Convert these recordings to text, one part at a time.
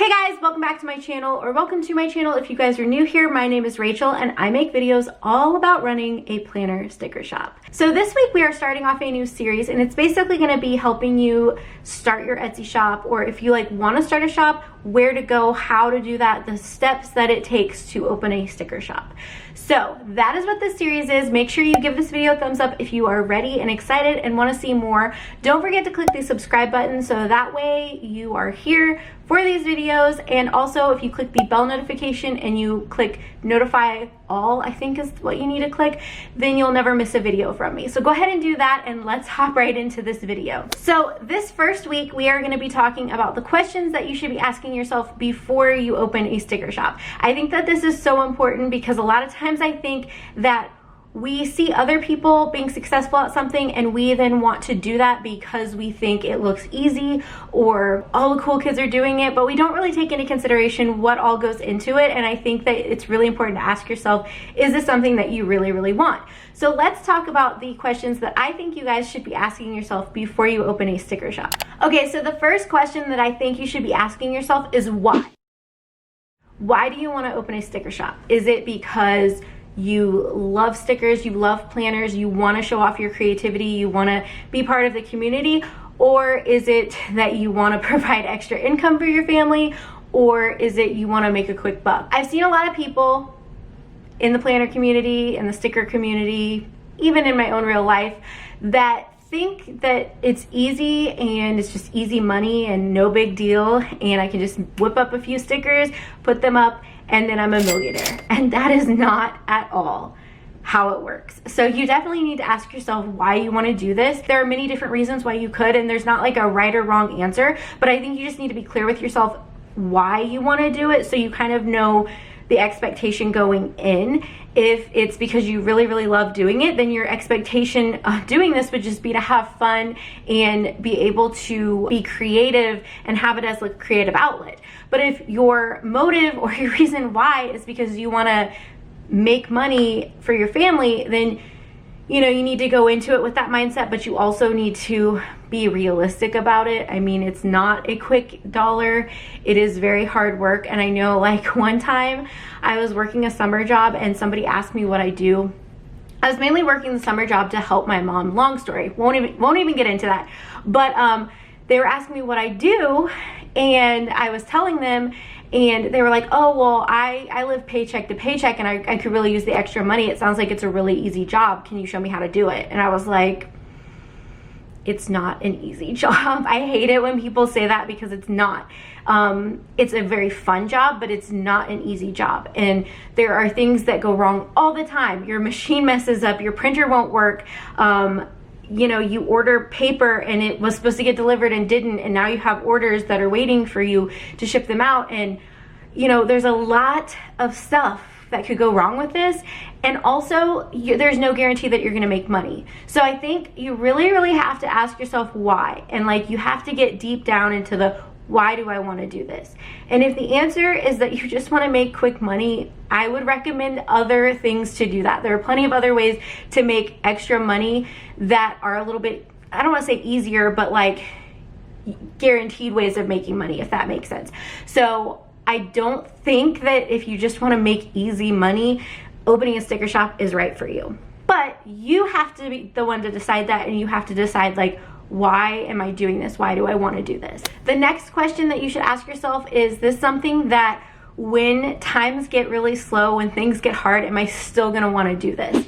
Hey guys, welcome back to my channel, or welcome to my channel if you guys are new here. My name is Rachel and I make videos all about running a planner sticker shop. So this week we are starting off a new series, and it's basically going to be helping you start your Etsy shop, or if you want to start a shop, where to go, how to do that, the steps that it takes to open a sticker shop. So that is what this series is. Make sure you give this video a thumbs up if you are ready and excited and want to see more. Don't forget to click the subscribe button so that way you are here for these videos. And also, if you click the bell notification and you click notify all, I think is what you need to click, then you'll never miss a video from me. So go ahead and do that, and let's hop right into this video. So this first week we are going to be talking about the questions that you should be asking yourself before you open a sticker shop. I think that this is so important because a lot of times I think that we see other people being successful at something and we then want to do that because we think it looks easy or all the cool kids are doing it, but we don't really take into consideration what all goes into it. And I think that it's really important to ask yourself, is this something that you really want? So let's talk about the questions that I think you guys should be asking yourself before you open a sticker shop. Okay, so the first question that I think you should be asking yourself is why? Why do you want to open a sticker shop? Is it because you love stickers, you love planners, you want to show off your creativity, you want to be part of the community? Or is it that you want to provide extra income for your family? Or is it you want to make a quick buck? I've seen a lot of people in the planner community, in the sticker community, even in my own real life, that think that it's easy and it's just easy money and no big deal, and I can just whip up a few stickers, put them up, and then I'm a millionaire. And that is not at all how it works. So you definitely need to ask yourself why you want to do this. There are many different reasons why you could, and there's not like a right or wrong answer, but I think you just need to be clear with yourself why you want to do it, so you kind of know the expectation going in. If it's because you really love doing it, then your expectation of doing this would just be to have fun and be able to be creative and have it as a creative outlet. But if your motive or your reason why is because you want to make money for your family, then you need to go into it with that mindset, but you also need to be realistic about it. I mean, it's not a quick dollar. It is very hard work. And I know, like, one time I was working a summer job and somebody asked me what I do. I was mainly working the summer job to help my mom. Long story. Won't even get into that. But they were asking me what I do, and I was telling them, and they were like, oh, well, I live paycheck to paycheck, and I could really use the extra money. It sounds like it's a really easy job. Can you show me how to do it? And I was like, it's not an easy job. I hate it when people say that because it's not. It's a very fun job, but it's not an easy job. And there are things that go wrong all the time. Your machine messes up, your printer won't work. You order paper and it was supposed to get delivered and didn't, and now you have orders that are waiting for you to ship them out. And there's a lot of stuff that could go wrong with this, and also there's no guarantee that you're gonna make money. So I think you really have to ask yourself why, and you have to get deep down into the why do I want to do this. And if the answer is that you just want to make quick money, I would recommend other things to do that. There are plenty of other ways to make extra money that are a little bit, I don't want to say easier, but guaranteed ways of making money, if that makes sense. So I don't think that if you just want to make easy money, opening a sticker shop is right for you. But you have to be the one to decide that, and you have to decide, why am I doing this? Why do I want to do this? The next question that you should ask yourself is this something that when times get really slow, when things get hard, am I still going to want to do this?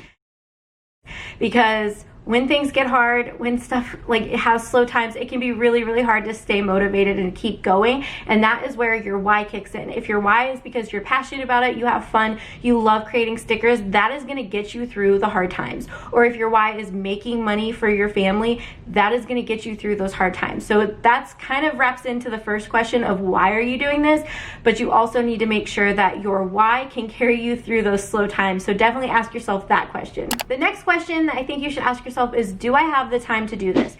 Because when things get hard, when stuff it has slow times, it can be really hard to stay motivated and keep going. And that is where your why kicks in. If your why is because you're passionate about it, you have fun, you love creating stickers, that is going to get you through the hard times. Or if your why is making money for your family, that is going to get you through those hard times. So that's kind of wraps into the first question of why are you doing this, but you also need to make sure that your why can carry you through those slow times. So definitely ask yourself that question. The next question that I think you should ask yourself is, do I have the time to do this?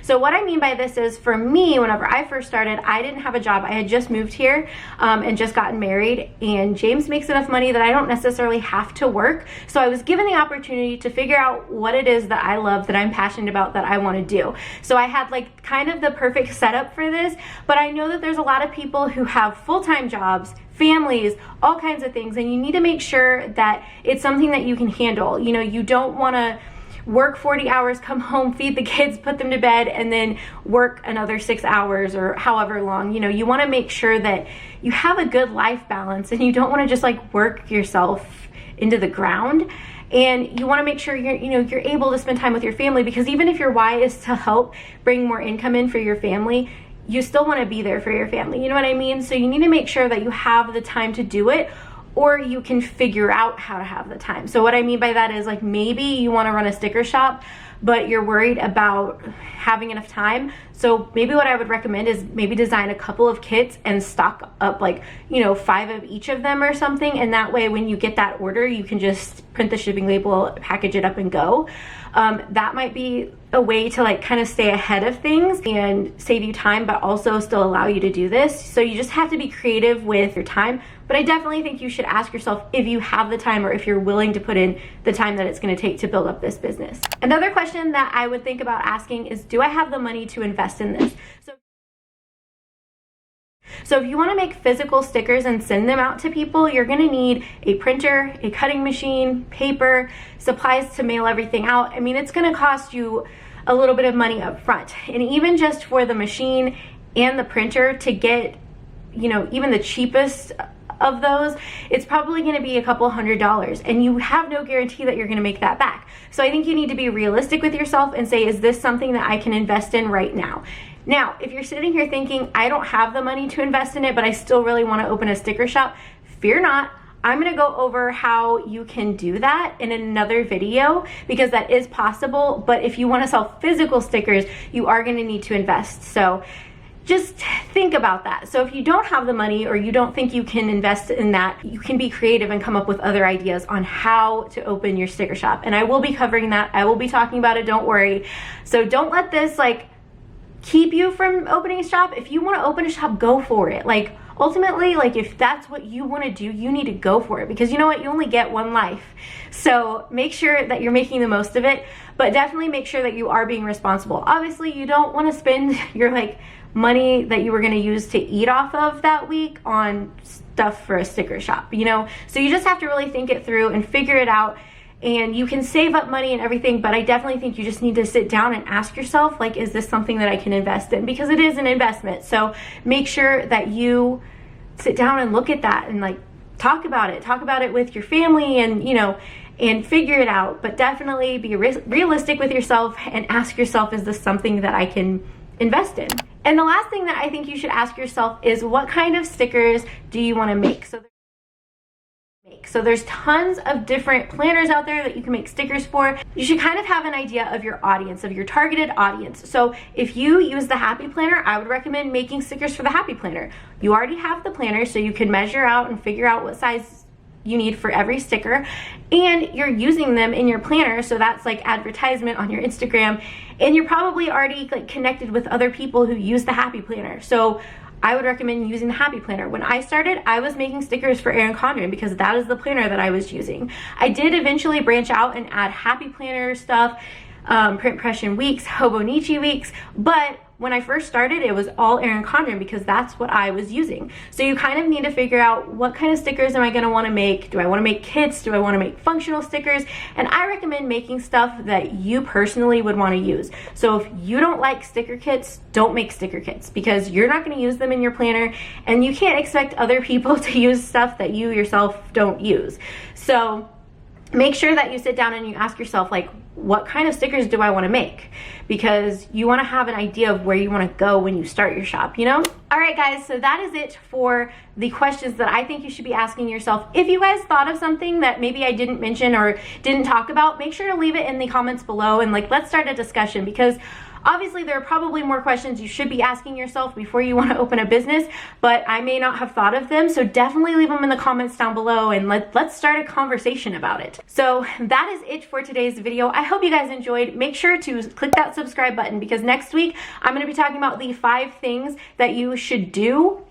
So what I mean by this is, for me, whenever I first started, I didn't have a job. I had just moved here and just gotten married, and James makes enough money that I don't necessarily have to work. So I was given the opportunity to figure out what it is that I love, that I'm passionate about, that I want to do. So I had like kind of the perfect setup for this, but I know that there's a lot of people who have full-time jobs, families, all kinds of things, and you need to make sure that it's something that you can handle. You know, you don't want to work 40 hours, come home, feed the kids, put them to bed, and then work another 6 hours or however long. You know, you want to make sure that you have a good life balance, and you don't want to just like work yourself into the ground. And you want to make sure you're able to spend time with your family, because even if your why is to help bring more income in for your family, you still want to be there for your family. You know what I mean? So you need to make sure that you have the time to do it, or you can figure out how to have the time. So what I mean by that is, like, maybe you want to run a sticker shop, but you're worried about having enough time. So maybe what I would recommend is maybe design a couple of kits and stock up, like, 5 of each of them or something. And that way, when you get that order, you can just print the shipping label, package it up, and go. That might be a way to like kind of stay ahead of things and save you time, but also still allow you to do this. So you just have to be creative with your time. But I definitely think you should ask yourself if you have the time, or if you're willing to put in the time that it's going to take to build up this business. Another question that I would think about asking is, do I have the money to invest in this? So if you want to make physical stickers and send them out to people, you're going to need a printer, a cutting machine, paper, supplies to mail everything out. I mean, it's going to cost you a little bit of money up front. And even just for the machine and the printer to get, even the cheapest of those, it's probably going to be a couple $100s, and you have no guarantee that you're going to make that back. So I think you need to be realistic with yourself and say, is this something that I can invest in right now? Now, if you're sitting here thinking, I don't have the money to invest in it, but I still really want to open a sticker shop, fear not. I'm going to go over how you can do that in another video, because that is possible. But if you want to sell physical stickers, you are going to need to invest. So just think about that. So if you don't have the money, or you don't think you can invest in that, you can be creative and come up with other ideas on how to open your sticker shop. And I will be covering that. I will be talking about it. Don't worry. So don't let this keep you from opening a shop. If you want to open a shop, go for it. Ultimately, if that's what you want to do, you need to go for it, because you know what? You only get one life. So make sure that you're making the most of it, but definitely make sure that you are being responsible. Obviously, you don't want to spend your money that you were going to use to eat off of that week on stuff for a sticker shop, So you just have to really think it through and figure it out. And you can save up money and everything, but I definitely think you just need to sit down and ask yourself, is this something that I can invest in? Because it is an investment. So make sure that you sit down and look at that and talk about it with your family, and and figure it out. But definitely be realistic with yourself and ask yourself, is this something that I can invest in? And the last thing that I think you should ask yourself is, what kind of stickers do you want to make? So there's tons of different planners out there that you can make stickers for. You should kind of have an idea of your audience, of your targeted audience. So if you use the Happy Planner, I would recommend making stickers for the Happy Planner. You already have the planner, so you can measure out and figure out what size you need for every sticker, and you're using them in your planner, so that's advertisement on your Instagram, and you're probably already connected with other people who use the Happy Planner. So I would recommend using the Happy Planner. When I started, I was making stickers for Erin Condren because that is the planner that I was using. I did eventually branch out and add Happy Planner stuff, Print Impression weeks, Hobonichi weeks, but when I first started, it was all Erin Condren because that's what I was using. So you kind of need to figure out, what kind of stickers am I going to want to make? Do I want to make kits? Do I want to make functional stickers? And I recommend making stuff that you personally would want to use. So if you don't like sticker kits, don't make sticker kits, because you're not going to use them in your planner, and you can't expect other people to use stuff that you yourself don't use. So make sure that you sit down and you ask yourself, what kind of stickers do I want to make? Because you want to have an idea of where you want to go when you start your shop, All right, guys, so that is it for the questions that I think you should be asking yourself. If you guys thought of something that maybe I didn't mention or didn't talk about, make sure to leave it in the comments below, and let's start a discussion, because Obviously, there are probably more questions you should be asking yourself before you want to open a business, but I may not have thought of them, so definitely leave them in the comments down below and let's start a conversation about it. So that is it for today's video. I hope you guys enjoyed. Make sure to click that subscribe button because next week I'm going to be talking about the 5 things that you should do,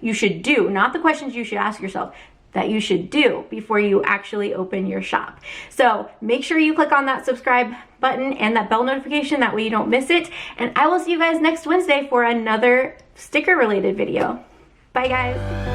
not the questions you should ask yourself, that you should do before you actually open your shop. So make sure you click on that subscribe button and that bell notification, that way you don't miss it. And I will see you guys next Wednesday for another sticker related video. Bye guys.